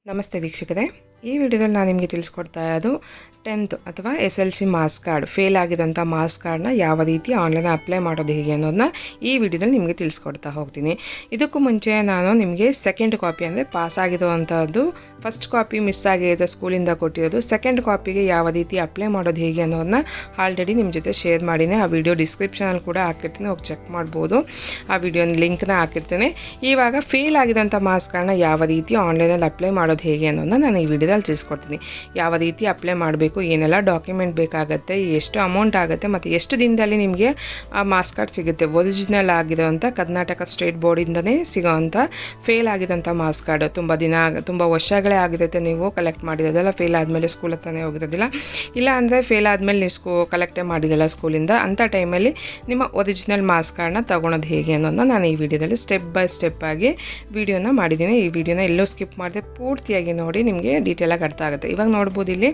ನಮಸ್ತೆ ವೀಕ್ಷಕರೇ, ಈ ವಿಡಿಯೋದಲ್ಲಿ ನಾನು ನಿಮಗೆ ತಿಳಿಸ್ಕೊಡ್ತಾ ಇರೋದು 10th ಅಥವಾ SLC ಮಾರ್ಕ್ಸ್ ಕಾರ್ಡ್ ಫೇಲ್ ಆಗಿರೋಂಥ ಮಾರ್ಕ್ಸ್ ಕಾರ್ಡ್ನ ಯಾವ ರೀತಿ ಆನ್ಲೈನ್ ಅಪ್ಲೈ ಮಾಡೋದು ಹೇಗೆ ಅನ್ನೋದನ್ನ ಈ ವಿಡಿಯೋದಲ್ಲಿ ನಿಮಗೆ ತಿಳಿಸ್ಕೊಡ್ತಾ ಹೋಗ್ತೀನಿ. ಇದಕ್ಕೂ ಮುಂಚೆ ನಾನು ನಿಮಗೆ ಸೆಕೆಂಡ್ ಕಾಪಿ ಅಂದರೆ ಪಾಸ್ ಆಗಿರೋವಂಥದ್ದು, ಫಸ್ಟ್ ಕಾಪಿ ಮಿಸ್ ಆಗಿರೋದು ಸ್ಕೂಲಿಂದ ಕೊಟ್ಟಿರೋದು, ಸೆಕೆಂಡ್ ಕಾಪಿಗೆ ಯಾವ ರೀತಿ ಅಪ್ಲೈ ಮಾಡೋದು ಹೇಗೆ ಅನ್ನೋದನ್ನ ಆಲ್ರೆಡಿ ನಿಮ್ಮ ಜೊತೆ ಶೇರ್ ಮಾಡಿದ್ದೀನಿ. ಆ ವಿಡಿಯೋ ಡಿಸ್ಕ್ರಿಪ್ಷನಲ್ಲಿ ಕೂಡ ಹಾಕಿರ್ತೀನಿ, ಹೋಗಿ ಚೆಕ್ ಮಾಡ್ಬೋದು. ಆ ವಿಡಿಯೋನ ಲಿಂಕ್ನ ಹಾಕಿರ್ತೀನಿ. ಇವಾಗ ಫೇಲ್ ಆಗಿರೋಂಥ ಮಾರ್ಕ್ಸ್ ಕಾರ್ಡ್ನ ಯಾವ ರೀತಿ ಆನ್ಲೈನಲ್ಲಿ ಅಪ್ಲೈ ಮಾಡೋದು ಹೇಗೆ ಅನ್ನೋದನ್ನ ನಾನು ಈ ವಿಡಿಯೋದಲ್ಲಿ ತಿಳಿಸ್ಕೊಡ್ತೀನಿ. ಯಾವ ರೀತಿ ಅಪ್ಲೈ ಮಾಡಬೇಕು, ಏನೆಲ್ಲ ಡಾಕ್ಯುಮೆಂಟ್ ಬೇಕಾಗುತ್ತೆ, ಎಷ್ಟು ಅಮೌಂಟ್ ಆಗುತ್ತೆ ಮತ್ತು ಎಷ್ಟು ದಿನದಲ್ಲಿ ನಿಮಗೆ ಆ ಮಾರ್ಕ್ಸ್ ಕಾರ್ಡ್ ಸಿಗುತ್ತೆ. ಒರಿಜಿನಲ್ ಆಗಿರೋಂಥ ಕರ್ನಾಟಕ ಸ್ಟೇಟ್ ಬೋರ್ಡಿಂದನೇ ಸಿಗೋವಂಥ ಫೇಲ್ ಆಗಿರೋಂಥ ಮಾರ್ಕ್ಸ್ ಕಾರ್ಡು. ತುಂಬ ವರ್ಷಗಳೇ ಆಗಿರುತ್ತೆ ನೀವು ಕಲೆಕ್ಟ್ ಮಾಡಿರೋದಲ್ಲ, ಫೇಲ್ ಆದಮೇಲೆ ಸ್ಕೂಲ್ ಹತ್ರನೇ ಹೋಗಿರೋದಿಲ್ಲ, ಇಲ್ಲ ಅಂದರೆ ಫೇಲ್ ಆದಮೇಲೆ ನೀವು ಕಲೆಕ್ಟೇ ಮಾಡಿದಲ್ಲ ಸ್ಕೂಲಿಂದ, ಅಂಥ ಟೈಮಲ್ಲಿ ನಿಮ್ಮ ಒರಿಜಿನಲ್ ಮಾರ್ಕ್ಸ್ ಕಾರ್ಡ್ನ ತೊಗೊಳೋದು ಹೇಗೆ ಅನ್ನೋದನ್ನ ನಾನು ಈ ವಿಡಿಯೋದಲ್ಲಿ ಸ್ಟೆಪ್ ಬೈ ಸ್ಟೆಪ್ ಆಗಿ ವಿಡಿಯೋನ ಮಾಡಿದ್ದೀನಿ. ಈ ವಿಡಿಯೋನ ಎಲ್ಲೂ ಸ್ಕಿಪ್ ಮಾಡಿದೆ ಪೂರ್ತಿಯಾಗಿ ನೋಡಿ, ನಿಮಗೆ ಡೀಟೇಲಾಗಿ ಅರ್ಥ ಆಗುತ್ತೆ. ಇವಾಗ ನೋಡ್ಬೋದು, ಇಲ್ಲಿ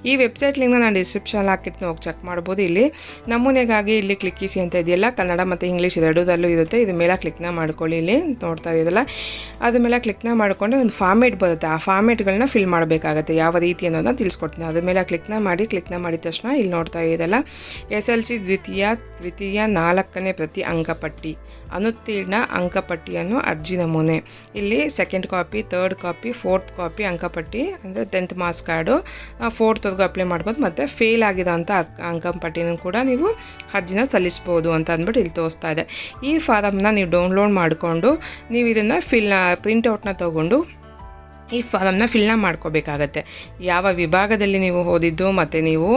ಈ ವೆಬ್ಸೈಟ್ ಲಿಂಕ್ನ ನಾನು ಡಿಸ್ಕ್ರಿಪ್ಷನಲ್ಲಿ ಹಾಕಿರ್ತೀನಿ, ಹೋಗಿ ಚೆಕ್ ಮಾಡ್ಬೋದು. ಇಲ್ಲಿ ನಮೂನೆಗಾಗಿ ಇಲ್ಲಿ ಕ್ಲಿಕ್ಕಿಸಿ ಅಂತ ಇದೆಯಲ್ಲ, ಕನ್ನಡ ಮತ್ತು ಇಂಗ್ಲೀಷ್ ಎರಡರಲ್ಲೂ ಇರುತ್ತೆ. ಇದ್ರ ಮೇಲೆ ಕ್ಲಿಕ್ನ ಮಾಡ್ಕೊಳ್ಳಿ. ಇಲ್ಲಿ ನೋಡ್ತಾ ಇದ್ದೀರಲ್ಲ, ಅದ್ರ ಮೇಲೆ ಕ್ಲಿಕ್ನ ಮಾಡಿಕೊಂಡು ಒಂದು ಫಾರ್ಮೇಟ್ ಬರುತ್ತೆ, ಆ ಫಾರ್ಮೇಟ್ಗಳನ್ನ ಫಿಲ್ ಮಾಡಬೇಕಾಗುತ್ತೆ. ಯಾವ ರೀತಿ ಅನ್ನೋದನ್ನ ತಿಳಿಸ್ಕೊಡ್ತೀನಿ. ಅದ್ರ ಮೇಲೆ ಕ್ಲಿಕ್ನ ಮಾಡಿದ ತಕ್ಷಣ ಇಲ್ಲಿ ನೋಡ್ತಾ ಇದ್ದೀರಲ್ಲ, SLC ದ್ವಿತೀಯ 4ನೇ ಪ್ರತಿ ಅಂಕಪಟ್ಟಿ, ಅನುತ್ತೀರ್ಣ ಅಂಕಪಟ್ಟಿಯನ್ನು ಅರ್ಜಿ ನಮೂನೆ. ಇಲ್ಲಿ second copy, third copy, fourth copy ಅಂಕಪಟ್ಟಿ ಅಂದರೆ 10th marks card 4th apply ಮಾಡ್ಬೋದು. ಮತ್ತು ಫೇಲ್ ಆಗಿರೋಂಥ ಅಂಕಪಟ್ಟಿನೂ ಕೂಡ ನೀವು ಅರ್ಜಿನ ಸಲ್ಲಿಸ್ಬೋದು ಅಂತ ಅಂದ್ಬಿಟ್ಟು ಇಲ್ಲಿ ತೋರಿಸ್ತಾ ಇದೆ. ಈ ಫಾರಮ್ನ ನೀವು ಡೌನ್ಲೋಡ್ ಮಾಡಿಕೊಂಡು ನೀವು ಇದನ್ನು ಪ್ರಿಂಟೌಟ್ನ ತೊಗೊಂಡು ಈ ಫಾರಮ್ನ ಫಿಲ್ನ ಮಾಡ್ಕೋಬೇಕಾಗತ್ತೆ. ಯಾವ ವಿಭಾಗದಲ್ಲಿ ನೀವು ಓದಿದ್ದು ಮತ್ತು ನೀವು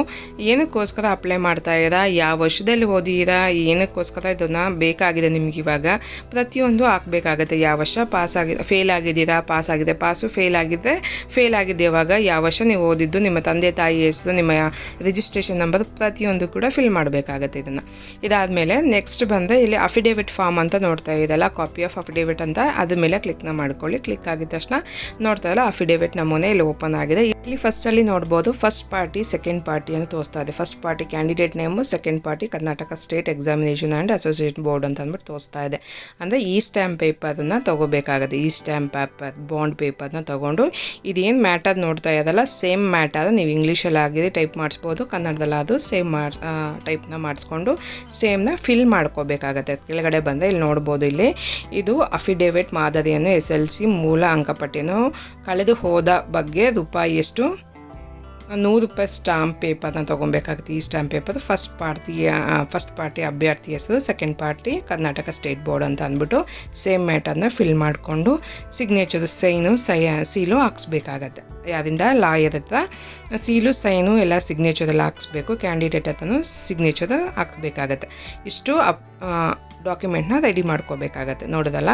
ಏನಕ್ಕೋಸ್ಕರ ಅಪ್ಲೈ ಮಾಡ್ತಾ ಇದ್ದೀರಾ, ಯಾವ ವರ್ಷದಲ್ಲಿ ಓದಿದ್ದೀರಾ, ಏನಕ್ಕೋಸ್ಕರ ಇದನ್ನು ಬೇಕಾಗಿದೆ ನಿಮ್ಗೆ, ಇವಾಗ ಪ್ರತಿಯೊಂದು ಹಾಕಬೇಕಾಗತ್ತೆ. ಯಾವ ವರ್ಷ ಫೇಲ್ ಆಗಿದ್ದೀರಾ, ಪಾಸ್ ಆಗಿದೆ, ಫೇಲ್ ಆಗಿದೆ ಯಾವಾಗ, ಯಾವ ವರ್ಷ ನೀವು ಓದಿದ್ದು, ನಿಮ್ಮ ತಂದೆ ತಾಯಿ ಹೆಸರು, ನಿಮ್ಮ ರಿಜಿಸ್ಟ್ರೇಷನ್ ನಂಬರ್, ಪ್ರತಿಯೊಂದು ಕೂಡ ಫಿಲ್ ಮಾಡಬೇಕಾಗತ್ತೆ. ಇದಾದಮೇಲೆ ನೆಕ್ಸ್ಟ್ ಬಂದರೆ ಇಲ್ಲಿ ಅಫಿಡೇವಿಟ್ ಫಾರ್ಮ್ ಅಂತ ನೋಡ್ತಾ ಇದ್ದಲ್ಲ, ಕಾಪಿ ಆಫ್ ಅಫಿಡೇವಿಟ್ ಅಂತ, ಅದ್ರ ಮೇಲೆ ಕ್ಲಿಕ್ನ ಮಾಡ್ಕೊಳ್ಳಿ. ಕ್ಲಿಕ್ ಆಗಿದ ತಕ್ಷಣ ಅಫಿಡೇವಿಟ್ ನಮೂನೆ ಇಲ್ಲಿ ಓಪನ್ ಆಗಿದೆ. ಇಲ್ಲಿ ಫಸ್ಟಲ್ಲಿ ನೋಡ್ಬೋದು, ಫಸ್ಟ್ ಪಾರ್ಟಿ ಸೆಕೆಂಡ್ ಪಾರ್ಟಿ ಅಂತ ತೋರಿಸ್ತಾ ಇದೆ. First party candidate name, second party Karnataka state examination and association board ಅಂತ ಅಂದ್ಬಿಟ್ಟು ತೋರಿಸ್ತಾ ಇದೆ. ಅಂದರೆ ಈ ಸ್ಟ್ಯಾಂಪ್ ಪೇಪರನ್ನು ತೊಗೋಬೇಕಾಗುತ್ತೆ. ಈ ಸ್ಟ್ಯಾಂಪ್ ಪೇಪರ್, ಬಾಂಡ್ ಪೇಪರ್ನ ತೊಗೊಂಡು ಇದೇನು ಮ್ಯಾಟರ್ ನೋಡ್ತಾ ಇರೋದಲ್ಲ, ಸೇಮ್ ಮ್ಯಾಟರ್ ನೀವು ಇಂಗ್ಲೀಷಲ್ಲಿ ಆಗಿದೆ ಟೈಪ್ ಮಾಡಿಸ್ಬೋದು, ಕನ್ನಡದಲ್ಲಾದರೂ ಸೇಮ್ ಟೈಪ್ನ ಮಾಡಿಸ್ಕೊಂಡು ಸೇಮ್ನ ಫಿಲ್ ಮಾಡ್ಕೋಬೇಕಾಗತ್ತೆ. ಕೆಳಗಡೆ ಬಂದರೆ ಇಲ್ಲಿ ನೋಡ್ಬೋದು, ಇಲ್ಲಿ ಇದು ಅಫಿಡೇವಿಟ್ ಮಾದರಿಯನ್ನು SLC ಮೂಲ ಅಂಕಪಟ್ಟಿಯನ್ನು ಕಳೆದು ಹೋದ ಬಗ್ಗೆ ರೂಪಾಯಿ ಎಷ್ಟು ₹100 ಸ್ಟಾಂಪ್ ಪೇಪರ್ನ ತೊಗೊಬೇಕಾಗುತ್ತೆ. ಈ ಸ್ಟಾಂಪ್ ಪೇಪರ್ ಫಸ್ಟ್ ಪಾರ್ಟಿ ಅಭ್ಯರ್ಥಿ ಹೆಸರು, second party Karnataka state board ಅಂತ ಅಂದ್ಬಿಟ್ಟು ಸೇಮ್ ಮ್ಯಾಟರ್ನ ಫಿಲ್ ಮಾಡಿಕೊಂಡು ಸಿಗ್ನೇಚರು, ಸೀಲು ಹಾಕ್ಸ್ಬೇಕಾಗತ್ತೆ. ಯಾರಿಂದ ಲಾಯರ್ ಹತ್ರ ಸೀಲು, ಸೈನು ಎಲ್ಲ ಸಿಗ್ನೇಚರ್ ಎಲ್ಲ ಹಾಕ್ಸ್ಬೇಕು. ಕ್ಯಾಂಡಿಡೇಟ್ ಹತ್ರನೂ ಸಿಗ್ನೇಚರ್ ಹಾಕ್ಬೇಕಾಗತ್ತೆ. ಇಷ್ಟು ಡಾಕ್ಯುಮೆಂಟ್ನ ರೆಡಿ ಮಾಡ್ಕೋಬೇಕಾಗತ್ತೆ. ನೋಡೋದಲ್ಲ,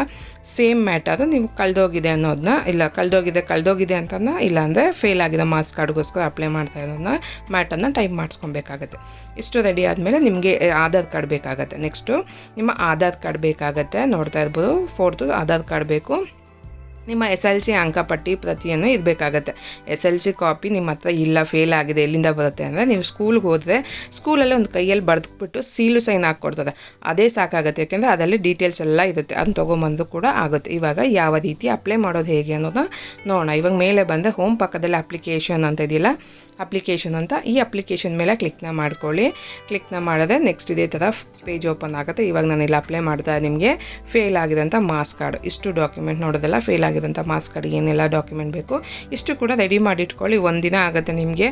ಸೇಮ್ ಮ್ಯಾಟರು ನೀವು ಕಳೆದೋಗಿದೆ ಅನ್ನೋದನ್ನ, ಇಲ್ಲ ಕಳೆದೋಗಿದೆ ಅಂತನ, ಇಲ್ಲಾಂದರೆ ಫೇಲ್ ಆಗಿದೆ ಮಾರ್ಕ್ಸ್ ಕಾರ್ಡ್ಗೋಸ್ಕರ ಅಪ್ಲೈ ಮಾಡ್ತಾ ಇರೋದನ್ನ ಮ್ಯಾಟರ್ನ ಟೈಪ್ ಮಾಡಿಸ್ಕೊಬೇಕಾಗತ್ತೆ. ಇಷ್ಟು ರೆಡಿ ಆದಮೇಲೆ ನಿಮಗೆ ಆಧಾರ್ ಕಾರ್ಡ್ ಬೇಕಾಗತ್ತೆ. ನೆಕ್ಸ್ಟು ನಿಮ್ಮ ಆಧಾರ್ ಕಾರ್ಡ್ ಬೇಕಾಗತ್ತೆ. ನೋಡ್ತಾ ಇರ್ಬೋದು, 4th ಆಧಾರ್ ಕಾರ್ಡ್ ಬೇಕು. ನಿಮ್ಮ SLC ಅಂಕಪಟ್ಟಿ ಪ್ರತಿಯನ್ನು ಇರಬೇಕಾಗತ್ತೆ. SLC ಕಾಪಿ ನಿಮ್ಮ ಹತ್ರ ಇಲ್ಲ, ಫೇಲ್ ಆಗಿದೆ, ಎಲ್ಲಿಂದ ಬರುತ್ತೆ ಅಂದರೆ ನೀವು ಸ್ಕೂಲ್ಗೆ ಹೋದರೆ ಸ್ಕೂಲಲ್ಲಿ ಒಂದು ಕೈಯಲ್ಲಿ ಬರೆದ್ಬಿಟ್ಟು ಸೀಲು ಸೈನ್ ಹಾಕ್ಕೊಡ್ತದೆ, ಅದೇ ಸಾಕಾಗುತ್ತೆ. ಯಾಕೆಂದರೆ ಅದರಲ್ಲಿ ಡೀಟೇಲ್ಸ್ ಎಲ್ಲ ಇರುತ್ತೆ, ಅದನ್ನ ತೊಗೊಂಬಂದು ಕೂಡ ಆಗುತ್ತೆ. ಇವಾಗ ಯಾವ ರೀತಿ ಅಪ್ಲೈ ಮಾಡೋದು ಹೇಗೆ ಅನ್ನೋದನ್ನ ನೋಡೋಣ. ಇವಾಗ ಮೇಲೆ ಬಂದರೆ ಹೋಮ್ ಪಕ್ಕದಲ್ಲಿ ಅಪ್ಲಿಕೇಶನ್ ಅಂತ ಇದೆಯಲ್ಲ, ಅಪ್ಲಿಕೇಶನ್ ಅಂತ, ಈ ಅಪ್ಲಿಕೇಶನ್ ಮೇಲೆ ಕ್ಲಿಕ್ನ ಮಾಡ್ಕೊಳ್ಳಿ. ಕ್ಲಿಕ್ನ ಮಾಡಿದ್ರೆ ನೆಕ್ಸ್ಟ್ ಇದೇ ಥರ ಪೇಜ್ ಓಪನ್ ಆಗುತ್ತೆ. ಇವಾಗ ನಾನು ಇಲ್ಲಿ ಅಪ್ಲೈ ಮಾಡ್ತಾ ನಿಮಗೆ ಫೇಲ್ ಆಗಿರೋಂಥ ಮಾರ್ಕ್ಸ್ ಕಾರ್ಡ್, ಇಷ್ಟು ಡಾಕ್ಯುಮೆಂಟ್ ನೋಡೋದಲ್ಲ, ಫೇಲ್ ಆಗಿರೋಂಥ ಮಾರ್ಕ್ಸ್ ಕಾರ್ಡ್ಗೆ ಏನೆಲ್ಲ ಡಾಕ್ಯುಮೆಂಟ್ ಬೇಕು ಇಷ್ಟು ಕೂಡ ರೆಡಿ ಮಾಡಿಟ್ಕೊಳ್ಳಿ. ಒಂದಿನ ಆಗುತ್ತೆ ನಿಮಗೆ.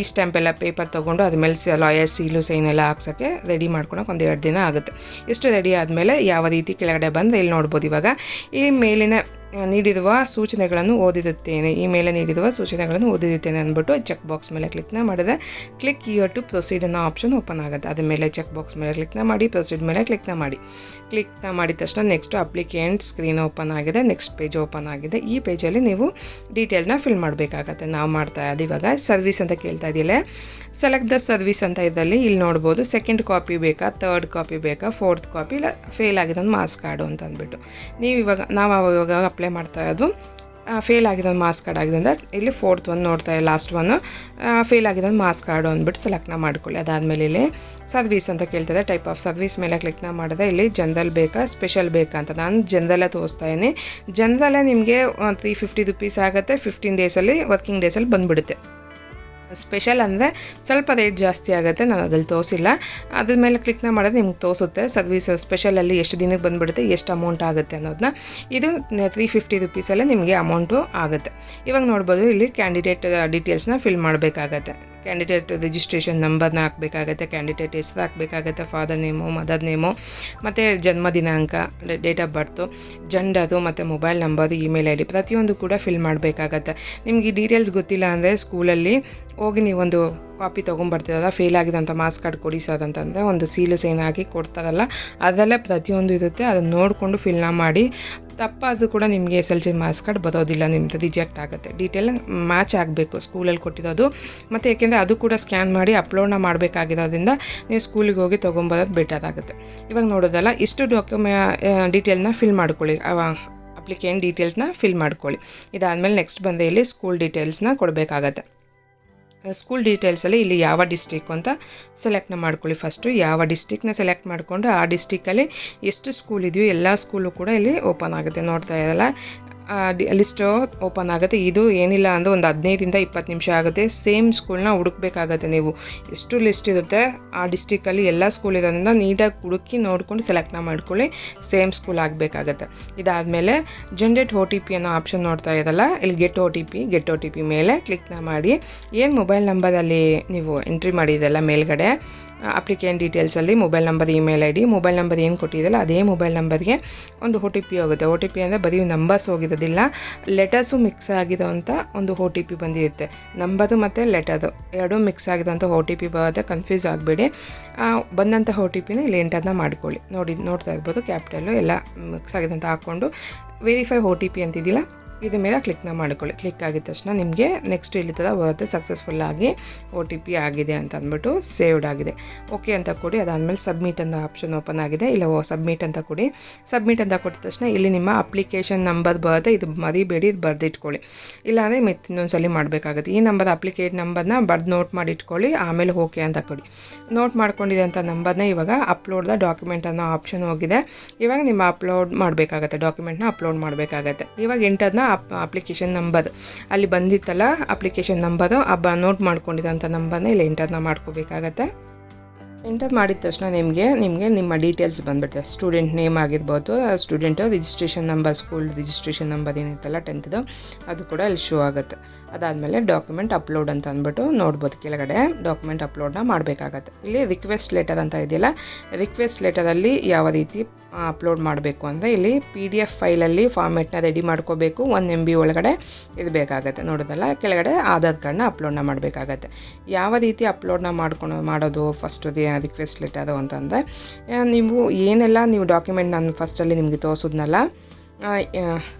ಈ ಸ್ಟ್ಯಾಂಪ್ ಎಲ್ಲ ಪೇಪರ್ ತೊಗೊಂಡು ಅದ್ಮೇಲೆ ಲಾಯರ್ ಸೀಲು ಸೈನ್ ಎಲ್ಲ ಹಾಕ್ಸೋಕ್ಕೆ ರೆಡಿ ಮಾಡ್ಕೊಳಕ್ಕೆ 1-2 ದಿನ ಆಗುತ್ತೆ. ಇಷ್ಟು ರೆಡಿ ಆದಮೇಲೆ ಯಾವ ರೀತಿ ಕೆಳಗಡೆ ಬಂದು ಇಲ್ಲಿ ನೋಡ್ಬೋದು, ಇವಾಗ ಈ ಮೇಲಿನ ನೀಡಿರುವ ಸೂಚನೆಗಳನ್ನು ಓದಿರುತ್ತೇನೆ, ಈ ಮೇಲೆ ನೀಡಿರುವ ಸೂಚನೆಗಳನ್ನು ಓದಿರುತ್ತೇನೆ ಅಂದ್ಬಿಟ್ಟು ಚೆಕ್ ಬಾಕ್ಸ್ ಮೇಲೆ ಕ್ಲಿಕ್ನ ಮಾಡಿದ್ರೆ ಕ್ಲಿಕ್ ಹಿಯರ್ ಟು ಪ್ರೊಸೀಡ್ ಅನ್ನೋ ಆಪ್ಷನ್ ಓಪನ್ ಆಗುತ್ತೆ. ಅದ್ರ ಮೇಲೆ ಚೆಕ್ ಬಾಕ್ಸ್ ಮೇಲೆ ಕ್ಲಿಕ್ನ ಮಾಡಿ, ಪ್ರೊಸೀಡ್ ಮೇಲೆ ಕ್ಲಿಕ್ನ ಮಾಡಿದ ತಕ್ಷಣ ನೆಕ್ಸ್ಟ್ ಅಪ್ಲಿಕೆಂಟ್ ಸ್ಕ್ರೀನ್ ಓಪನ್ ಆಗಿದೆ. ನೆಕ್ಸ್ಟ್ ಪೇಜ್ ಓಪನ್ ಆಗಿದೆ. ಈ ಪೇಜಲ್ಲಿ ನೀವು ಡೀಟೇಲ್ನ ಫಿಲ್ ಮಾಡಬೇಕಾಗತ್ತೆ. ನಾವು ಮಾಡ್ತಾ ಇದ್ದೀವಿ ಇವಾಗ ಸರ್ವಿಸ್ ಅಂತ ಕೇಳ್ತಾ ಇದೆಯಲ್ಲ, ಸೆಲೆಕ್ಟ್ ದ ಸರ್ವಿಸ್ ಅಂತ ಇದ್ದಲ್ಲಿ ಇಲ್ಲಿ ನೋಡ್ಬೋದು, ಸೆಕೆಂಡ್ ಕಾಪಿ ಬೇಕಾ, ಥರ್ಡ್ ಕಾಪಿ ಬೇಕಾ, 4th ಕಾಪಿ, ಇಲ್ಲ ಫೇಲ್ ಆಗಿರೋದು ಮಾರ್ಕ್ಸ್ ಕಾರ್ಡು ಅಂತ ಅಂದ್ಬಿಟ್ಟು ನಾವು ಇವಾಗ ಅಪ್ಲೈ ಮಾಡ್ತಾ ಇರೋದು ಫೇಲ್ ಆಗಿರೋ ಮಾರ್ಕ್ಸ್ ಕಾರ್ಡ್ ಆಗಿದೆ ಅಂದರೆ ಇಲ್ಲಿ 4th ಒನ್ ನೋಡ್ತಾ ಲಾಸ್ಟ್ ಒನ್ ಫೇಲ್ ಆಗಿರೋ ಮಾರ್ಕ್ಸ್ ಕಾರ್ಡು ಅಂದ್ಬಿಟ್ಟು ಸೆಲೆಕ್ಟ್ನ ಮಾಡ್ಕೊಳ್ಳಿ. ಅದಾದಮೇಲೆ ಇಲ್ಲಿ ಸರ್ವಿಸ್ ಅಂತ ಕೇಳ್ತದೆ. ಟೈಪ್ ಆಫ್ ಸರ್ವಿಸ್ ಮೇಲೆ ಕ್ಲಿಕ್ನ ಮಾಡಿದ್ರೆ ಇಲ್ಲಿ ಜನರಲ್ ಬೇಕಾ ಸ್ಪೆಷಲ್ ಬೇಕಾ ಅಂತ ನಾನು ಜನರಲ್ಲೇ ತೋರಿಸ್ತಾ ಇದ್ದೀನಿ. ಜನರಲ್ಲೇ ನಿಮಗೆ 350 ರುಪೀಸ್ ಆಗುತ್ತೆ, 15 ಡೇಸಲ್ಲಿ ವರ್ಕಿಂಗ್ ಡೇಸಲ್ಲಿ ಬಂದುಬಿಡುತ್ತೆ. ಸ್ಪೆಷಲ್ ಅಂದರೆ ಸ್ವಲ್ಪ ರೇಟ್ ಜಾಸ್ತಿ ಆಗುತ್ತೆ, ನಾನು ಅದ್ರಲ್ಲಿ ತೋರಿಸಿಲ್ಲ. ಅದ್ರ ಮೇಲೆ ಕ್ಲಿಕ್ನ ಮಾಡಿದ್ರೆ ನಿಮ್ಗೆ ತೋರಿಸುತ್ತೆ ಸರ್ವಿಸ್ ಸ್ಪೆಷಲಲ್ಲಿ ಎಷ್ಟು ದಿನಕ್ಕೆ ಬಂದುಬಿಡುತ್ತೆ, ಎಷ್ಟು ಅಮೌಂಟ್ ಆಗುತ್ತೆ ಅನ್ನೋದನ್ನ. ಇದು 350 ರುಪೀಸಲ್ಲೇ ನಿಮಗೆ ಅಮೌಂಟು ಆಗುತ್ತೆ. ಇವಾಗ ನೋಡ್ಬೋದು ಇಲ್ಲಿ ಕ್ಯಾಂಡಿಡೇಟ್ ಡೀಟೇಲ್ಸ್ನ ಫಿಲ್ ಮಾಡಬೇಕಾಗತ್ತೆ. ಕ್ಯಾಂಡಿಡೇಟ್ ರಿಜಿಸ್ಟ್ರೇಷನ್ ನಂಬರ್ನ ಹಾಕಬೇಕಾಗತ್ತೆ, ಕ್ಯಾಂಡಿಡೇಟ್ ಹೆಸರು ಹಾಕಬೇಕಾಗತ್ತೆ, ಫಾದರ್ ನೇಮು, ಮದರ್ ನೇಮು, ಮತ್ತು ಜನ್ಮ ದಿನಾಂಕ, ಡೇಟ್ ಆಫ್ ಬರ್ತು, ಜೆಂಡರು ಮತ್ತು mobile number, email I D ಪ್ರತಿಯೊಂದು ಕೂಡ ಫಿಲ್ ಮಾಡಬೇಕಾಗತ್ತೆ. ನಿಮಗೆ ಈ ಡೀಟೇಲ್ಸ್ ಗೊತ್ತಿಲ್ಲ ಅಂದರೆ ಸ್ಕೂಲಲ್ಲಿ ಹೋಗಿ ನೀವೊಂದು ಕಾಪಿ ತೊಗೊಂಬರ್ತೀರಲ್ಲ, ಫೇಲ್ ಆಗಿರೋಂಥ ಮಾರ್ಕ್ಸ್ ಕಾರ್ಡ್ ಕೊಡಿ ಸರ್ ಅಂತಂದರೆ ಒಂದು ಸೀಲು ಸೈನ್ ಹಾಕಿ ಕೊಡ್ತಾರಲ್ಲ, ಅದರಲ್ಲೇ ಪ್ರತಿಯೊಂದು ಇರುತ್ತೆ. ಅದನ್ನು ನೋಡಿಕೊಂಡು ಫಿಲ್ನ ಮಾಡಿ. ತಪ್ಪಾದರೂ ಕೂಡ ನಿಮಗೆ SLC ಮಾರ್ಕ್ಸ್ ಕಾರ್ಡ್ ಬರೋದಿಲ್ಲ, ನಿಮ್ಮದು ರಿಜೆಕ್ಟ್ ಆಗುತ್ತೆ. ಡೀಟೇಲ್ ಮ್ಯಾಚ್ ಆಗಬೇಕು ಸ್ಕೂಲಲ್ಲಿ ಕೊಟ್ಟಿರೋದು. ಮತ್ತು ಏಕೆಂದರೆ ಅದು ಕೂಡ ಸ್ಕ್ಯಾನ್ ಮಾಡಿ ಅಪ್ಲೋಡ್ನ ಮಾಡಬೇಕಾಗಿರೋದ್ರಿಂದ ನೀವು ಸ್ಕೂಲಿಗೆ ಹೋಗಿ ತೊಗೊಂಬರೋದು ಬೆಟರ್ ಆಗುತ್ತೆ. ಇವಾಗ ನೋಡೋದಲ್ಲ, ಇಷ್ಟು ಡೀಟೇಲ್ನ ಫಿಲ್ ಮಾಡ್ಕೊಳ್ಳಿ, ಅಪ್ಲಿಕೇಶನ್ ಡೀಟೇಲ್ಸ್ನ ಫಿಲ್ ಮಾಡ್ಕೊಳ್ಳಿ. ಇದಾದಮೇಲೆ ನೆಕ್ಸ್ಟ್ ಬಂದರೆ ಇಲ್ಲಿ ಸ್ಕೂಲ್ ಡೀಟೇಲ್ಸ್ನ ಕೊಡಬೇಕಾಗತ್ತೆ. ಸ್ಕೂಲ್ ಡೀಟೇಲ್ಸಲ್ಲಿ ಇಲ್ಲಿ ಯಾವ ಡಿಸ್ಟ್ರಿಕ್ಕು ಅಂತ ಸೆಲೆಕ್ಟ್ನ ಮಾಡ್ಕೊಳ್ಳಿ. ಫಸ್ಟು ಯಾವ ಡಿಸ್ಟ್ರಿಕ್ನ ಸೆಲೆಕ್ಟ್ ಮಾಡಿಕೊಂಡು ಆ ಡಿಸ್ಟ್ರಿಕ್ಕಲ್ಲಿ ಎಷ್ಟು ಸ್ಕೂಲ್ ಇದೆಯೋ ಎಲ್ಲ ಸ್ಕೂಲು ಕೂಡ ಇಲ್ಲಿ ಓಪನ್ ಆಗುತ್ತೆ. ನೋಡ್ತಾ ಇರಲ್ಲ, ಲಿಸ್ಟು ಓಪನ್ ಆಗುತ್ತೆ. ಇದು ಏನಿಲ್ಲ ಅಂದರೆ ಒಂದು 15 20 ನಿಮಿಷ ಆಗುತ್ತೆ. ಸೇಮ್ ಸ್ಕೂಲ್ನ ಹುಡುಕ್ಬೇಕಾಗತ್ತೆ. ನೀವು ಎಷ್ಟು ಲಿಸ್ಟ್ ಇರುತ್ತೆ ಆ ಡಿಸ್ಟ್ರಿಕ್ಕಲ್ಲಿ ಎಲ್ಲ ಸ್ಕೂಲ್ ಇರೋದ್ರಿಂದ ನೀಟಾಗಿ ಹುಡುಕಿ ನೋಡ್ಕೊಂಡು ಸೆಲೆಕ್ಟ್ನ ಮಾಡ್ಕೊಳ್ಳಿ. ಸೇಮ್ ಸ್ಕೂಲ್ ಆಗಬೇಕಾಗತ್ತೆ. ಇದಾದಮೇಲೆ ಜನರೇಟ್ OTP ಅನ್ನೋ ಆಪ್ಷನ್ ನೋಡ್ತಾ ಇರಲ್ಲ, ಇಲ್ಲಿ ಗೆಟ್ ಒ ಟಿ ಪಿ ಮೇಲೆ ಕ್ಲಿಕ್ನ ಮಾಡಿ. ಏನು ಮೊಬೈಲ್ ನಂಬರಲ್ಲಿ ನೀವು ಎಂಟ್ರಿ ಮಾಡಿದೆಲ್ಲ ಮೇಲ್ಗಡೆ ಅಪ್ಲಿಕೇಶನ್ ಡೀಟೇಲ್ಸಲ್ಲಿ mobile number, email I D, mobile number ಏನು ಕೊಟ್ಟಿದ್ದಲ್ಲ ಅದೇ ಮೊಬೈಲ್ ನಂಬರ್ಗೆ ಒಂದು OTP ಹೋಗುತ್ತೆ. OTP ಅಂದರೆ ಬರೀ ನಂಬರ್ಸ್ ಹೋಗಿರೋದಿಲ್ಲ, ಲೆಟರ್ಸು ಮಿಕ್ಸ್ ಆಗಿರೋ ಅಂಥ ಒಂದು OTP ಬಂದಿರುತ್ತೆ. ನಂಬರು ಮತ್ತು ಲೆಟರು ಎರಡೂ ಮಿಕ್ಸ್ ಆಗಿರೋಂಥ OTP ಬರುತ್ತೆ. ಕನ್ಫ್ಯೂಸ್ ಆಗಬೇಡಿ. ಬಂದಂಥ OTPನ ಇಲ್ಲಿ ಎಂಟರ್ನ ಮಾಡ್ಕೊಳ್ಳಿ. ನೋಡ್ತಾ ಇರ್ಬೋದು, ಕ್ಯಾಪಿಟಲ್ಲು ಎಲ್ಲ ಮಿಕ್ಸ್ ಆಗಿದಂತ ಹಾಕ್ಕೊಂಡು ವೆರಿಫೈ OTP ಅಂತಿದ್ದಿಲ್ಲ ಇದ್ರ ಮೇಲೆ ಕ್ಲಿಕ್ನ ಮಾಡ್ಕೊಳ್ಳಿ. ಕ್ಲಿಕ್ ಆಗಿದ ತಕ್ಷಣ ನಿಮಗೆ ನೆಕ್ಸ್ಟ್ ಇಲ್ಲಿ ಥರ ಬರುತ್ತೆ, ಸಕ್ಸಸ್ಫುಲ್ಲಾಗಿ OTP ಆಗಿದೆ ಅಂತ ಅಂದ್ಬಿಟ್ಟು ಸೇವ್ಡ್ ಆಗಿದೆ. ಓಕೆ ಅಂತ ಕೊಡಿ. ಅದಾದಮೇಲೆ ಸಬ್ಮಿಟ್ ಅಂತ ಆಪ್ಷನ್ ಓಪನ್ ಆಗಿದೆ. ಇಲ್ಲ ಸಬ್ಮಿಟ್ ಅಂತ ಕೊಡಿ. ಸಬ್ಮಿಟ್ ಅಂತ ಕೊಟ್ಟ ತಕ್ಷಣ ಇಲ್ಲಿ ನಿಮ್ಮ ಅಪ್ಲಿಕೇಶನ್ ನಂಬರ್ ಬರುತ್ತೆ. ಇದು ಮರಿಬೇಡಿ, ಇದು ಬರೆದಿಟ್ಕೊಳ್ಳಿ. ಇಲ್ಲಾಂದರೆ ಮತ್ತೆ ಇನ್ನೊಂದ್ಸಲಿ ಮಾಡಬೇಕಾಗುತ್ತೆ. ಈ ನಂಬರ್ ಅಪ್ಲಿಕೇಶನ್ ನಂಬರ್ನ ಬರೆದು ನೋಟ್ ಮಾಡಿಟ್ಕೊಳ್ಳಿ. ಆಮೇಲೆ ಓಕೆ ಅಂತ ಕೊಡಿ. ನೋಟ್ ಮಾಡ್ಕೊಂಡಿದೆ ಅಂತ ನಂಬರ್ನ ಇವಾಗ ಅಪ್ಲೋಡ್ ದ ಡಾಕ್ಯುಮೆಂಟ್ ಅನ್ನೋ ಆಪ್ಷನ್ ಹೋಗಿದೆ. ಇವಾಗ ನಿಮ್ಮ ಅಪ್ಲೋಡ್ ಮಾಡಬೇಕಾಗತ್ತೆ, ಡಾಕ್ಯುಮೆಂಟ್ನ ಅಪ್ಲೋಡ್ ಮಾಡಬೇಕಾಗತ್ತೆ. ಇವಾಗ ಎಂಟರ್ನ ಅಪ್ಲಿಕೇಶನ್ ನಂಬರ್ ಅಲ್ಲಿ ಬಂದಿತ್ತಲ್ಲ, ಅಪ್ಲಿಕೇಶನ್ ನಂಬರು ನೋಟ್ ಮಾಡ್ಕೊಂಡಿರೋಂಥ ನಂಬರ್ನ ಇಲ್ಲಿ ಎಂಟರ್ನ ಮಾಡ್ಕೋಬೇಕಾಗತ್ತೆ. ಎಂಟರ್ ಮಾಡಿದ ತಕ್ಷಣ ನಿಮಗೆ ನಿಮ್ಮ ಡೀಟೇಲ್ಸ್ ಬಂದುಬಿಡುತ್ತೆ. ಸ್ಟೂಡೆಂಟ್ ನೇಮ್ ಆಗಿರ್ಬೋದು, student registration number, school registration number ಏನಿತ್ತಲ್ಲ 10th ಅದು ಕೂಡ ಇಲ್ಲಿ ಶೋ ಆಗುತ್ತೆ. ಅದಾದಮೇಲೆ ಡಾಕ್ಯುಮೆಂಟ್ ಅಪ್ಲೋಡ್ ಅಂತ ಅಂದ್ಬಿಟ್ಟು ನೋಡ್ಬೋದು, ಕೆಳಗಡೆ ಡಾಕ್ಯುಮೆಂಟ್ ಅಪ್ಲೋಡ್ನ ಮಾಡಬೇಕಾಗತ್ತೆ. ಇಲ್ಲಿ ರಿಕ್ವೆಸ್ಟ್ ಲೆಟರ್ ಅಂತ ಇದೆಯಲ್ಲ, ರಿಕ್ವೆಸ್ಟ್ ಲೆಟರಲ್ಲಿ ಯಾವ ರೀತಿ ಅಪ್ಲೋಡ್ ಮಾಡಬೇಕು ಅಂದರೆ ಇಲ್ಲಿ PDF ಫೈಲಲ್ಲಿ ಫಾರ್ಮೆಟ್ನ ರೆಡಿ ಮಾಡ್ಕೋಬೇಕು. 1 MB ಒಳಗಡೆ ಇರಬೇಕಾಗತ್ತೆ. ನೋಡೋದಲ್ಲ, ಕೆಳಗಡೆ ಆಧಾರ್ ಕಾರ್ಡ್ನ ಅಪ್ಲೋಡ್ನ ಮಾಡಬೇಕಾಗತ್ತೆ. ಯಾವ ರೀತಿ ಅಪ್ಲೋಡ್ನ ಮಾಡೋದು ಫಸ್ಟ್ ರಿಕ್ವೆಸ್ಟ್ ಲೆಟರು ಅಂತಂದರೆ, ನೀವು ಡಾಕ್ಯುಮೆಂಟ್ ನಾನು ಫಸ್ಟಲ್ಲಿ ನಿಮಗೆ ತೋರಿಸಿದ್ನಲ್ಲ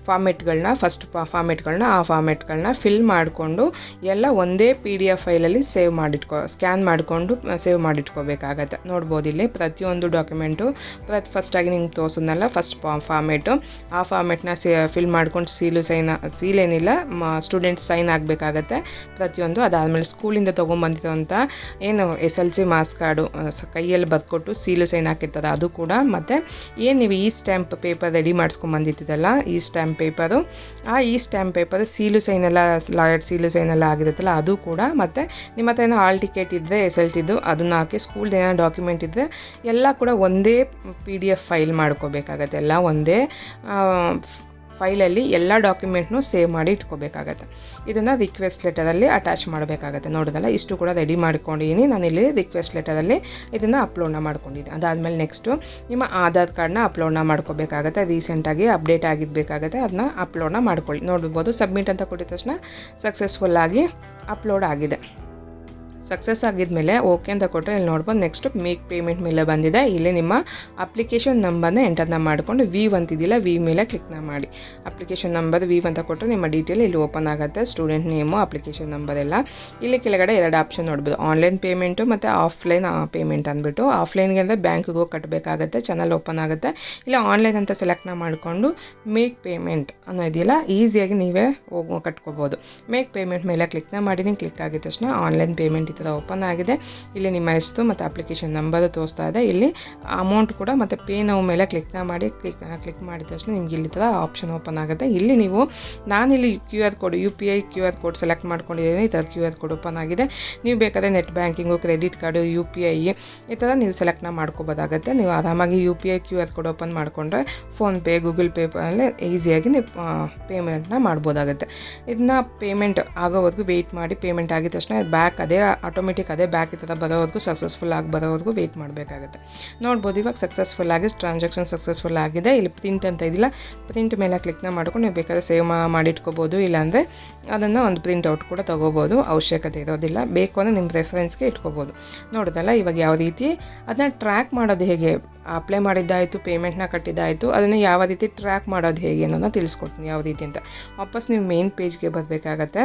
ಫಾರ್ಮೆಟ್ಗಳನ್ನ ಆ ಫಾರ್ಮೆಟ್ಗಳನ್ನ ಫಿಲ್ ಮಾಡಿಕೊಂಡು ಎಲ್ಲ ಒಂದೇ PDF ಫೈಲಲ್ಲಿ ಸ್ಕ್ಯಾನ್ ಮಾಡಿಕೊಂಡು ಸೇವ್ ಮಾಡಿಟ್ಕೋಬೇಕಾಗತ್ತೆ. ನೋಡ್ಬೋದು ಇಲ್ಲಿ ಪ್ರತಿಯೊಂದು ಡಾಕ್ಯುಮೆಂಟು ಫಸ್ಟಾಗಿ ನಿಮ್ಗೆ ತೋರಿಸಿದ್ನಲ್ಲ ಫಸ್ಟ್ ಫಾರ್ಮೆಟು, ಆ ಫಾರ್ಮೆಟ್ನ ಫಿಲ್ ಮಾಡ್ಕೊಂಡು ಸೀಲ್ ಏನಿಲ್ಲ ಸ್ಟೂಡೆಂಟ್ ಸೈನ್ ಆಗಬೇಕಾಗತ್ತೆ ಪ್ರತಿಯೊಂದು. ಅದಾದಮೇಲೆ ಸ್ಕೂಲಿಂದ ತೊಗೊಂಬಂದಿರೋಂಥ ಏನು SLC ಮಾರ್ಕ್ಸ್ ಕಾರ್ಡು ಕೈಯಲ್ಲಿ ಬರ್ಕೊಟ್ಟು ಸೀಲು ಸೈನ್ ಹಾಕಿರ್ತಾರೆ ಅದು ಕೂಡ, ಮತ್ತು ಏನು ನೀವು ಈ ಸ್ಟ್ಯಾಂಪ್ ಪೇಪರ್ ರೆಡಿ ಮಾಡಿಸ್ಕೊಂಬಂದಿತ್ತು ಈ ಸ್ಟ್ಯಾಂಪ್ ಪೇಪರು, ಈ ಸ್ಟ್ಯಾಂಪ್ ಪೇಪರ್ ಸೀಲು ಸೈನೆಲ್ಲ ಲಾಯರ್ ಸೀಲು ಸೈನೆಲ್ಲ ಆಗಿರುತ್ತಲ್ಲ ಅದು ಕೂಡ, ಮತ್ತು ನಿಮ್ಮ ಹತ್ರ ಏನೋ ಹಾಲ್ ಟಿಕೆಟ್ ಇದ್ದರೆ SLCದು ಅದನ್ನು ಹಾಕಿ, ಸ್ಕೂಲ್ದು ಏನೋ ಡಾಕ್ಯುಮೆಂಟ್ ಇದ್ದರೆ ಎಲ್ಲ ಕೂಡ ಒಂದೇ PDF ಫೈಲ್ ಮಾಡ್ಕೋಬೇಕಾಗತ್ತೆ. ಎಲ್ಲ ಒಂದೇ ಫೈಲಲ್ಲಿ ಎಲ್ಲ ಡಾಕ್ಯುಮೆಂಟ್ನು ಸೇವ್ ಮಾಡಿ ಇಟ್ಕೋಬೇಕಾಗತ್ತೆ. ಇದನ್ನು ರಿಕ್ವೆಸ್ಟ್ ಲೆಟರಲ್ಲಿ ಅಟ್ಯಾಚ್ ಮಾಡಬೇಕಾಗತ್ತೆ. ನೋಡೋದಲ್ಲ, ಇಷ್ಟು ಕೂಡ ರೆಡಿ ಮಾಡ್ಕೊಂಡಿದ್ದೀನಿ ನಾನಿಲ್ಲಿ ರಿಕ್ವೆಸ್ಟ್ ಲೆಟರಲ್ಲಿ ಇದನ್ನು ಅಪ್ಲೋಡ್ನ ಮಾಡ್ಕೊಂಡಿದ್ದೀನಿ. ಅದಾದಮೇಲೆ ನೆಕ್ಸ್ಟು ನಿಮ್ಮ ಆಧಾರ್ ಕಾರ್ಡ್ನ ಅಪ್ಲೋಡ್ನ ಮಾಡ್ಕೋಬೇಕಾಗತ್ತೆ. ರೀಸೆಂಟಾಗಿ ಅಪ್ಡೇಟ್ ಆಗಿರಬೇಕಾಗತ್ತೆ, ಅದನ್ನ ಅಪ್ಲೋಡ್ನ ಮಾಡ್ಕೊಳ್ಳಿ. ನೋಡ್ಬೋದು, ಸಬ್ಮಿಟ್ ಅಂತ ಕೊಟ್ಟಿದ ತಕ್ಷಣ ಸಕ್ಸಸ್ಫುಲ್ಲಾಗಿ ಅಪ್ಲೋಡ್ ಆಗಿದೆ. ಸಕ್ಸಸ್ ಆಗಿದ್ಮೇಲೆ ಓಕೆ ಅಂತ ಕೊಟ್ಟರೆ ಇಲ್ಲಿ ನೋಡ್ಬೋದು ನೆಕ್ಸ್ಟ್ ಮೇಕ್ ಪೇಮೆಂಟ್ ಮೇಲೆ ಬಂದಿದೆ. ಇಲ್ಲಿ ನಿಮ್ಮ ಅಪ್ಲಿಕೇಶನ್ ನಂಬರ್ನ ಎಂಟರ್ನ ಮಾಡಿಕೊಂಡು ವೀವ್ ಅಂತಿದ್ದಿಲ್ಲ ವಿ ಮೇಲೆ ಕ್ಲಿಕ್ನ ಮಾಡಿ. ಅಪ್ಲಿಕೇಶನ್ ನಂಬರ್ ವೀವ್ ಅಂತ ಕೊಟ್ಟರೆ ನಿಮ್ಮ ಡೀಟೇಲ್ ಇಲ್ಲಿ ಓಪನ್ ಆಗುತ್ತೆ. ಸ್ಟೂಡೆಂಟ್ ನೇಮು, ಅಪ್ಲಿಕೇಶನ್ ನಂಬರ್ ಎಲ್ಲ. ಇಲ್ಲಿ ಕೆಳಗಡೆ 2 ಆಪ್ಷನ್ ನೋಡ್ಬೋದು, ಆನ್ಲೈನ್ ಪೇಮೆಂಟು ಮತ್ತು ಆಫ್ಲೈನ್ ಪೇಮೆಂಟ್ ಅಂದ್ಬಿಟ್ಟು. ಆಫ್ಲೈನ್ಗೆ ಅಂದರೆ ಬ್ಯಾಂಕಿಗೆ ಹೋಗಿ ಕಟ್ಟಬೇಕಾಗತ್ತೆ, ಚಾನಲ್ ಓಪನ್ ಆಗುತ್ತೆ. ಇಲ್ಲ ಆನ್ಲೈನ್ ಅಂತ ಸೆಲೆಕ್ಟ್ನ ಮಾಡಿಕೊಂಡು ಮೇಕ್ ಪೇಮೆಂಟ್ ಅನ್ನೋದಿಲ್ಲ, ಈಸಿಯಾಗಿ ನೀವೇ ಹೋಗಿ ಕಟ್ಕೋಬೋದು. ಮೇಕ್ ಪೇಮೆಂಟ್ ಮೇಲೆ ಕ್ಲಿಕ್ನ ಮಾಡಿದ್ದೀನಿ. ಕ್ಲಿಕ್ ಆಗಿದ ತಕ್ಷಣ ಆನ್ಲೈನ್ ಪೇಮೆಂಟ್ ಈ ಥರ ಓಪನ್ ಆಗಿದೆ. ಇಲ್ಲಿ ನಿಮ್ಮ ಹೆಸರು ಮತ್ತು ಅಪ್ಲಿಕೇಶನ್ ನಂಬರ್ ತೋರಿಸ್ತಾ ಇದೆ. ಇಲ್ಲಿ ಅಮೌಂಟ್ ಕೂಡ ಮತ್ತು ಪೇ ನಾವು ಮೇಲೆ ಕ್ಲಿಕ್ನ ಮಾಡಿ ಕ್ಲಿಕ್ ಮಾಡಿದ ತಕ್ಷಣ ನಿಮ್ಗೆ ಇಲ್ಲಿ ಥರ ಆಪ್ಷನ್ ಓಪನ್ ಆಗುತ್ತೆ. ಇಲ್ಲಿ ನೀವು ನಾನಿಲ್ಲಿ QR code UPI QR code select ಮಾಡ್ಕೊಂಡಿದ್ದೀನಿ. ಈ ಥರ QR ಕೋಡ್ ಓಪನ್ ಆಗಿದೆ. ನೀವು ಬೇಕಾದರೆ net banking, credit card, UPI ಈ ಥರ ನೀವು ಸೆಲೆಕ್ಟ್ನ ಮಾಡ್ಕೋಬೋದಾಗುತ್ತೆ. ನೀವು ಆರಾಮಾಗಿ UPI QR ಕೋಡ್ ಓಪನ್ ಮಾಡಿಕೊಂಡ್ರೆ ಫೋನ್ಪೇ, ಗೂಗಲ್ ಪೇ ಅಲ್ಲಿ ಈಸಿಯಾಗಿ ನೀವು ಪೇಮೆಂಟ್ನ ಮಾಡ್ಬೋದಾಗುತ್ತೆ. ಇದನ್ನ ಪೇಮೆಂಟ್ ಆಗೋವರೆಗೂ ವೆಯ್ಟ್ ಮಾಡಿ. ಪೇಮೆಂಟ್ ಆಗಿದ ತಕ್ಷಣ ಬ್ಯಾಕ್ ಅದೇ ಆಟೋಮೆಟಿಕ್ ಅದೇ ಬ್ಯಾಕ್ ಈ ಥರ ಬರೋವರೆಗೂ ಸಕ್ಸಸ್ಫುಲ್ ಆಗಿ ಬರೋವರೆಗೂ ವೆಯ್ಟ್ ಮಾಡಬೇಕಾಗುತ್ತೆ. ನೋಡ್ಬೋದು ಇವಾಗ ಸಕ್ಸಸ್ಫುಲ್ ಆಗಿ ಟ್ರಾನ್ಸಾಕ್ಷನ್ ಸಕ್ಸಸ್ಫುಲ್ ಆಗಿದೆ. ಇಲ್ಲಿ ಪ್ರಿಂಟ್ ಅಂತ ಇದಿಲ್ಲ, ಪ್ರಿಂಟ್ ಮೇಲೆ ಕ್ಲಿಕ್ನ ಮಾಡ್ಕೊಂಡು ನೀವು ಬೇಕಾದ್ರೆ ಸೇವ್ ಮಾಡಿಟ್ಕೋಬೋದು. ಇಲ್ಲಾಂದರೆ ಅದನ್ನು ಒಂದು ಪ್ರಿಂಟ್ ಔಟ್ ಕೂಡ ತೊಗೋಬೋದು, ಅವಶ್ಯಕತೆ ಇರೋದಿಲ್ಲ. ಬೇಕು ಅಂದರೆ ನಿಮ್ಮ ರೆಫರೆನ್ಸ್ಗೆ ಇಟ್ಕೋಬೋದು. ನೋಡೋದಲ್ಲ ಇವಾಗ ಯಾವ ರೀತಿ ಅದನ್ನ ಟ್ರ್ಯಾಕ್ ಮಾಡೋದು ಹೇಗೆ, ಅಪ್ಲೈ ಮಾಡಿದ್ದಾಯಿತು, ಪೇಮೆಂಟ್ನ ಕಟ್ಟಿದ್ದಾಯಿತು, ಅದನ್ನು ಯಾವ ರೀತಿ ಟ್ರ್ಯಾಕ್ ಮಾಡೋದು ಹೇಗೆ ಅನ್ನೋದನ್ನ ತಿಳಿಸ್ಕೊಡ್ತೀನಿ ಯಾವ ರೀತಿ ಅಂತ. ವಾಪಸ್ ನೀವು ಮೇನ್ ಪೇಜ್ಗೆ ಬರಬೇಕಾಗತ್ತೆ.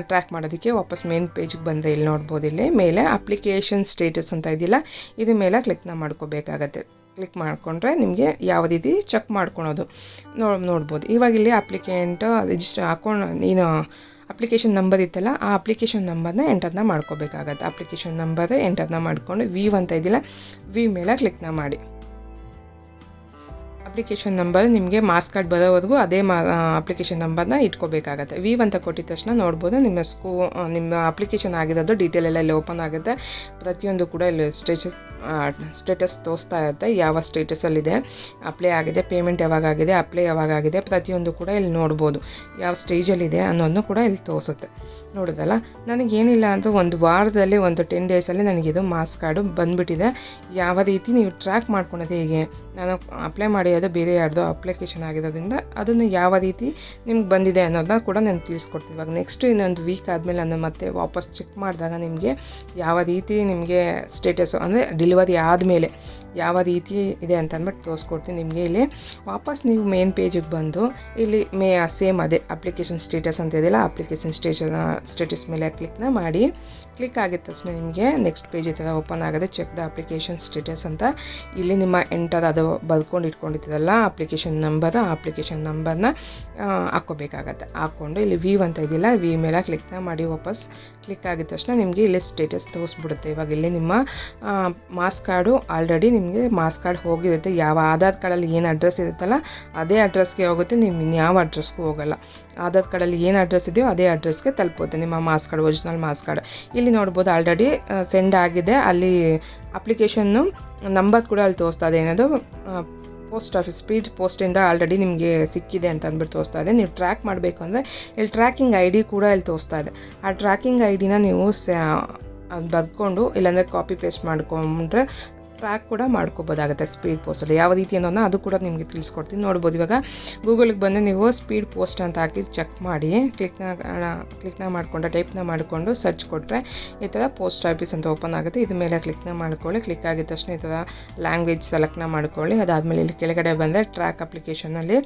ಟ್ರ್ಯಾಕ್ ಮಾಡೋದಕ್ಕೆ ವಾಪಸ್ ಮೇನ್ ಪೇಜ್ಗೆ ಬಂದರೆ ಇಲ್ಲಿ ನೋಡ್ಬೋದು, ಇಲ್ಲಿ ಮೇಲೆ ಅಪ್ಲಿಕೇಶನ್ ಸ್ಟೇಟಸ್ ಅಂತ ಇದಿಲ್ಲ, ಇದ್ರ ಮೇಲೆ ಕ್ಲಿಕ್ನ ಮಾಡ್ಕೋಬೇಕಾಗತ್ತೆ. ಕ್ಲಿಕ್ ಮಾಡಿಕೊಂಡ್ರೆ ನಿಮಗೆ ಯಾವ ರೀತಿ ಚೆಕ್ ಮಾಡ್ಕೊಳೋದು ನೋಡ್ಬೋದು. ಇವಾಗ ಇಲ್ಲಿ applicant register account application number ಇತ್ತಲ್ಲ, ಆ ಅಪ್ಲಿಕೇಶನ್ ನಂಬರ್ನ ಎಂಟರ್ನ ಮಾಡ್ಕೋಬೇಕಾಗತ್ತೆ. ಅಪ್ಲಿಕೇಶನ್ ನಂಬರ್ ಎಂಟರ್ನ ಮಾಡಿಕೊಂಡು ವೀವ್ ಅಂತ ಇದ್ದಿಲ್ಲ, ವಿ ಮೇಲೆ ಕ್ಲಿಕ್ನ ಮಾಡಿ. ಅಪ್ಲಿಕೇಶನ್ ನಂಬರ್ ನಿಮಗೆ ಮಾರ್ಕ್ಸ್ ಕಾರ್ಡ್ ಬರೋವರೆಗೂ ಅದೇ ಅಪ್ಲಿಕೇಶನ್ ನಂಬರ್ನ ಇಟ್ಕೋಬೇಕಾಗತ್ತೆ. ವೀವ್ ಅಂತ ಕೊಟ್ಟಿದ ತಕ್ಷಣ ನೋಡ್ಬೋದು ನಿಮ್ಮ ಅಪ್ಲಿಕೇಶನ್ ಆಗಿರೋದು ಡೀಟೇಲ್ ಎಲ್ಲ ಇಲ್ಲಿ ಓಪನ್ ಆಗುತ್ತೆ. ಪ್ರತಿಯೊಂದು ಕೂಡ ಇಲ್ಲಿ ಸ್ಟೇಟಸ್ ತೋರಿಸ್ತಾ ಇರುತ್ತೆ, ಯಾವ ಸ್ಟೇಟಸಲ್ಲಿದೆ, ಅಪ್ಲೈ ಆಗಿದೆ, ಪೇಮೆಂಟ್ ಯಾವಾಗ ಆಗಿದೆ, ಅಪ್ಲೈ ಯಾವಾಗ ಆಗಿದೆ, ಪ್ರತಿಯೊಂದು ಕೂಡ ಇಲ್ಲಿ ನೋಡ್ಬೋದು. ಯಾವ ಸ್ಟೇಜಲ್ಲಿದೆ ಅನ್ನೋದನ್ನು ಕೂಡ ಇಲ್ಲಿ ತೋರಿಸುತ್ತೆ. ನೋಡೋದಲ್ಲ, ನನಗೇನಿಲ್ಲ ಅಂತ ಒಂದು ವಾರದಲ್ಲಿ ಒಂದು 10 ಡೇಸಲ್ಲಿ ನನಗಿದು ಮಾರ್ಕ್ಸ್ ಕಾರ್ಡು ಬಂದುಬಿಟ್ಟಿದೆ. ಯಾವ ರೀತಿ ನೀವು ಟ್ರ್ಯಾಕ್ ಮಾಡ್ಕೊಳೋದು ಹೇಗೆ, ನಾನು ಅಪ್ಲೈ ಮಾಡಿರೋದು ಬೇರೆ ಯಾರ್ದೋ ಅಪ್ಲಿಕೇಶನ್ ಆಗಿರೋದ್ರಿಂದ ಅದನ್ನು ಯಾವ ರೀತಿ ನಿಮ್ಗೆ ಬಂದಿದೆ ಅನ್ನೋದನ್ನ ಕೂಡ ನಾನು ತಿಳಿಸ್ಕೊಡ್ತೀನಿ. ಇವಾಗ ನೆಕ್ಸ್ಟು ಇನ್ನೊಂದು ವೀಕ್ ಆದಮೇಲೆ ನಾನು ಮತ್ತೆ ವಾಪಸ್ ಚೆಕ್ ಮಾಡಿದಾಗ ನಿಮಗೆ ಯಾವ ರೀತಿ ನಿಮಗೆ ಸ್ಟೇಟಸ್ಸು ಅಂದರೆ ಡೆಲಿವರಿ ಆದಮೇಲೆ ಯಾವ ರೀತಿ ಇದೆ ಅಂತ ಅಂದ್ಬಿಟ್ಟು ತೋರಿಸ್ಕೊಡ್ತೀನಿ ನಿಮಗೆ. ಇಲ್ಲಿ ವಾಪಸ್ ನೀವು ಮೇನ್ ಪೇಜಿಗೆ ಬಂದು ಇಲ್ಲಿ ಸೇಮ್ ಅದೇ ಅಪ್ಲಿಕೇಶನ್ ಸ್ಟೇಟಸ್ ಅಂತ ಇದೆಯಲ್ಲ, ಅಪ್ಲಿಕೇಶನ್ ಸ್ಟೇಟಸ್ ಮೇಲೆ ಕ್ಲಿಕ್ನ ಮಾಡಿ. ಕ್ಲಿಕ್ ಆಗಿದ ತಕ್ಷಣ ನಿಮಗೆ ನೆಕ್ಸ್ಟ್ ಪೇಜ್ ಈ ಥರ ಓಪನ್ ಆಗುತ್ತೆ. ಚೆಕ್ ದ ಅಪ್ಲಿಕೇಶನ್ ಸ್ಟೇಟಸ್ ಅಂತ ಇಲ್ಲಿ ನಿಮ್ಮ ಎಂಟರ್ ಅದು ಬರ್ಕೊಂಡು ಇಟ್ಕೊಂಡಿದ್ದೀರಲ್ಲ ಅಪ್ಲಿಕೇಶನ್ ನಂಬರ್, ಆ ಅಪ್ಲಿಕೇಶನ್ ನಂಬರ್ನ ಹಾಕ್ಕೋಬೇಕಾಗತ್ತೆ. ಹಾಕ್ಕೊಂಡು ಇಲ್ಲಿ ವೀವ್ ಅಂತ ಇದೆಯಲ್ಲ, ವಿ ಮೇಲೆ ಕ್ಲಿಕ್ನ ಮಾಡಿ. ವಾಪಸ್ ಕ್ಲಿಕ್ ಆಗಿದ ತಕ್ಷಣ ನಿಮಗೆ ಇಲ್ಲಿ ಸ್ಟೇಟಸ್ ತೋರಿಸ್ಬಿಡುತ್ತೆ. ಇವಾಗ ಇಲ್ಲಿ ನಿಮ್ಮ ಮಾರ್ಕ್ಸ್ ಕಾರ್ಡು ಆಲ್ರೆಡಿ ನಿಮಗೆ ಮಾರ್ಕ್ಸ್ ಕಾರ್ಡ್ ಹೋಗಿರುತ್ತೆ. ಯಾವ ಆಧಾರ್ ಕಾರ್ಡಲ್ಲಿ ಏನು ಅಡ್ರೆಸ್ ಇರುತ್ತಲ್ಲ ಅದೇ ಅಡ್ರೆಸ್ಗೆ ಹೋಗುತ್ತೆ, ನೀವು ಇನ್ಯಾವ ಅಡ್ರೆಸ್ಗೂ ಹೋಗಲ್ಲ. ಆಧಾರ್ ಕಾರ್ಡಲ್ಲಿ ಏನು ಅಡ್ರೆಸ್ ಇದೆಯೋ ಅದೇ ಅಡ್ರೆಸ್ಗೆ ತಲುಪುತ್ತೆ ನಿಮ್ಮ marks card, original marks card. ಇಲ್ಲಿ ನೋಡ್ಬೋದು ಆಲ್ರೆಡಿ ಸೆಂಡ್ ಆಗಿದೆ. ಅಲ್ಲಿ ಅಪ್ಲಿಕೇಶನ್ನು ನಂಬರ್ ಕೂಡ ಅಲ್ಲಿ ತೋರಿಸ್ತಾ ಇದೆ, ಏನದು ಪೋಸ್ಟ್ ಆಫೀಸ್ ಸ್ಪೀಡ್ ಪೋಸ್ಟಿಂದ ಆಲ್ರೆಡಿ ನಿಮಗೆ ಸಿಕ್ಕಿದೆ ಅಂತ ಅಂದ್ಬಿಟ್ಟು ತೋರಿಸ್ತಾ ಇದೆ. ನೀವು ಟ್ರ್ಯಾಕ್ ಮಾಡಬೇಕು ಅಂದರೆ ಇಲ್ಲಿ ಟ್ರ್ಯಾಕಿಂಗ್ ID ಕೂಡ ಇಲ್ಲಿ ತೋರಿಸ್ತಾ ಇದೆ. ಆ ಟ್ರ್ಯಾಕಿಂಗ್ IDನ ನೀವು ಅದು ಬರ್ಕೊಂಡು ಇಲ್ಲಾಂದರೆ ಕಾಪಿ ಪೇಸ್ಟ್ ಮಾಡ್ಕೊಂಡ್ರೆ ಟ್ರ್ಯಾಕ್ ಕೂಡ ಮಾಡ್ಕೋಬೋದಾಗುತ್ತೆ ಸ್ಪೀಡ್ ಪೋಸ್ಟಲ್ಲಿ. ಯಾವ ರೀತಿ ಅನ್ನೋದನ್ನ ಅದು ಕೂಡ ನಿಮಗೆ ತಿಳಿಸ್ಕೊಡ್ತೀನಿ. ನೋಡ್ಬೋದು ಇವಾಗ ಗೂಗಲ್ಗೆ ಬಂದು ನೀವು ಸ್ಪೀಡ್ ಪೋಸ್ಟ್ ಅಂತ ಹಾಕಿ ಚೆಕ್ ಮಾಡಿ ಕ್ಲಿಕ್ನ ಮಾಡಿಕೊಂಡು ಟೈಪ್ನ ಮಾಡಿಕೊಂಡು ಸರ್ಚ್ ಕೊಟ್ಟರೆ ಈ ಥರ ಪೋಸ್ಟ್ ಆಫೀಸ್ ಅಂತ ಓಪನ್ ಆಗುತ್ತೆ. ಇದ್ರ ಮೇಲೆ ಕ್ಲಿಕ್ನ ಮಾಡ್ಕೊಳ್ಳಿ. ಕ್ಲಿಕ್ ಆಗಿದ ತಕ್ಷಣ ಈ ಥರ ಲ್ಯಾಂಗ್ವೇಜ್ ಸೆಲೆಕ್ಟ್ನ ಮಾಡ್ಕೊಳ್ಳಿ. ಅದಾದಮೇಲೆ ಇಲ್ಲಿ ಕೆಳಗಡೆ ಬಂದರೆ ಟ್ರ್ಯಾಕ್ ಅಪ್ಲಿಕೇಶನಲ್ಲಿ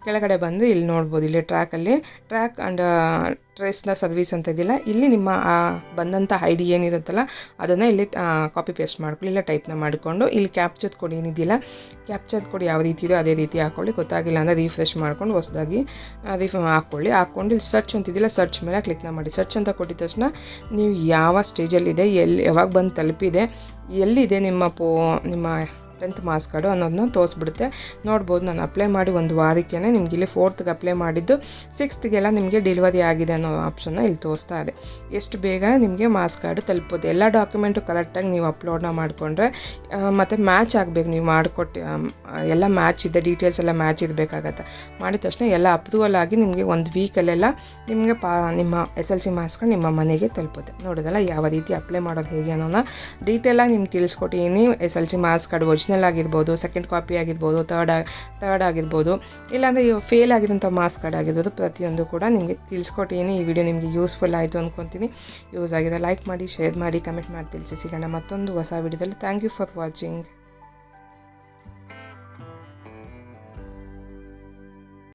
ಕೆಳಗಡೆ ಬಂದು ಇಲ್ಲಿ ನೋಡ್ಬೋದು, ಇಲ್ಲಿ ಟ್ರ್ಯಾಕಲ್ಲಿ ಟ್ರ್ಯಾಕ್ ಆ್ಯಂಡ್ ಟ್ರೇಸ್ನ ಸರ್ವಿಸ್ ಅಂತ ಇದೆಯಲ್ಲ, ಇಲ್ಲಿ ನಿಮ್ಮ ಬಂದಂಥ ID ಏನಿರುತ್ತಲ್ಲ ಅದನ್ನು ಇಲ್ಲಿ ಕಾಪಿ ಪೇಸ್ಟ್ ಮಾಡ್ಕೊಳ್ಳಿ. ಇಲ್ಲ ಟೈಪ್ನ ಮಾಡಿಕೊಂಡು ಇಲ್ಲಿ ಕ್ಯಾಪ್ಚರ್ಡ್ ಕೋಡ್ ಏನಿದೆಯಲ್ಲ, ಕ್ಯಾಪ್ಚರ್ಡ್ ಕೋಡ್ ಯಾವ ರೀತಿ ಇದೆಯೋ ಅದೇ ರೀತಿ ಹಾಕ್ಕೊಳ್ಳಿ. ಗೊತ್ತಾಗಿಲ್ಲ ಅಂದರೆ ರೀಫ್ರೆಶ್ ಮಾಡ್ಕೊಂಡು ಹೊಸದಾಗಿ ಹಾಕ್ಕೊಂಡು ಇಲ್ಲಿ ಸರ್ಚ್ ಅಂತಿದ್ದಿಲ್ಲ, ಸರ್ಚ್ ಮೇಲೆ ಕ್ಲಿಕ್ನ ಮಾಡಿ. ಸರ್ಚ್ ಅಂತ ಕೊಟ್ಟಿದ ತಕ್ಷಣ ನೀವು ಯಾವ ಸ್ಟೇಜಲ್ಲಿದೆ, ಯಾವಾಗ ಬಂದು ತಲುಪಿದೆ, ಎಲ್ಲಿದೆ ನಿಮ್ಮ 10th ಮಾರ್ಕ್ಸ್ ಕಾರ್ಡು ಅನ್ನೋದನ್ನ ತೋರಿಸ್ಬಿಡುತ್ತೆ. ನೋಡ್ಬೋದು ನಾನು ಅಪ್ಲೈ ಮಾಡಿ ಒಂದು ವಾರಕ್ಕೆ ನಿಮ್ಗೆ ಇಲ್ಲಿ 4th ಅಪ್ಲೈ ಮಾಡಿದ್ದು 6th ನಿಮಗೆ ಡೆಲಿವರಿ ಆಗಿದೆ ಅನ್ನೋ ಆಪ್ಷನ್ನ ಇಲ್ಲಿ ತೋರಿಸ್ತಾ ಇದೆ. ಎಷ್ಟು ಬೇಗ ನಿಮಗೆ ಮಾರ್ಕ್ಸ್ ಕಾರ್ಡು ತಲುಪೋದು. ಎಲ್ಲ ಡಾಕ್ಯುಮೆಂಟು ಕರೆಕ್ಟಾಗಿ ನೀವು ಅಪ್ಲೋಡ್ನ ಮಾಡಿಕೊಂಡ್ರೆ ಮತ್ತು ಮ್ಯಾಚ್ ಆಗಬೇಕು. ನೀವು ಮಾಡಿಕೊಟ್ಟು ಎಲ್ಲ ಮ್ಯಾಚ್ ಇದೆ, ಡೀಟೇಲ್ಸ್ ಎಲ್ಲ ಮ್ಯಾಚ್ ಇರಬೇಕಾಗತ್ತೆ. ಮಾಡಿದ ತಕ್ಷಣ ಎಲ್ಲ ಅಪ್ರೂವಲ್ ಆಗಿ ನಿಮಗೆ ಒಂದು ವೀಕಲ್ಲೆಲ್ಲ ನಿಮಗೆ ನಿಮ್ಮ SLC ಮಾರ್ಕ್ಸ್ ಕಾರ್ಡ್ ನಿಮ್ಮ ಮನೆಗೆ ತಲುಪುತ್ತೆ. ನೋಡೋದಲ್ಲ ಯಾವ ರೀತಿ ಅಪ್ಲೈ ಮಾಡೋದು ಹೇಗೆ ಅನ್ನೋನ ಡೀಟೇಲಾಗಿ ನಿಮ್ಗೆ ತಿಳಿಸ್ಕೊಟ್ಟಿದ್ದೀನಿ. SLC ಮಾರ್ಕ್ಸ್ ಕಾರ್ಡ್ ಒರಿಜಿನಲ್ ಆಗಿರ್ಬೋದು, ಸೆಕೆಂಡ್ ಕಾಪಿ ಆಗಿರ್ಬೋದು, ಥರ್ಡ್ ಆಗಿರ್ಬೋದು, ಇಲ್ಲಾಂದರೆ ಫೇಲ್ ಆಗಿರೋಂಥ ಮಾರ್ಕ್ಸ್ ಕಾರ್ಡ್ ಆಗಿರ್ಬೋದು, ಪ್ರತಿಯೊಂದು ಕೂಡ ನಿಮಗೆ ತಿಳಿಸ್ಕೊಟ್ಟಿದ್ದೀನಿ. ಈ ವಿಡಿಯೋ ನಿಮಗೆ ಯೂಸ್ಫುಲ್ ಆಯಿತು ಅಂದ್ಕೊತೀನಿ. ಯೂಸ್ ಆಗಿದೆ ಲೈಕ್ ಮಾಡಿ, ಶೇರ್ ಮಾಡಿ, ಕಮೆಂಟ್ ಮಾಡಿ ತಿಳಿಸಿ. ಸಿಗೋಣ ಮತ್ತೊಂದು ಹೊಸ ವಿಡಿಯೋದಲ್ಲಿ. Thank you for watching.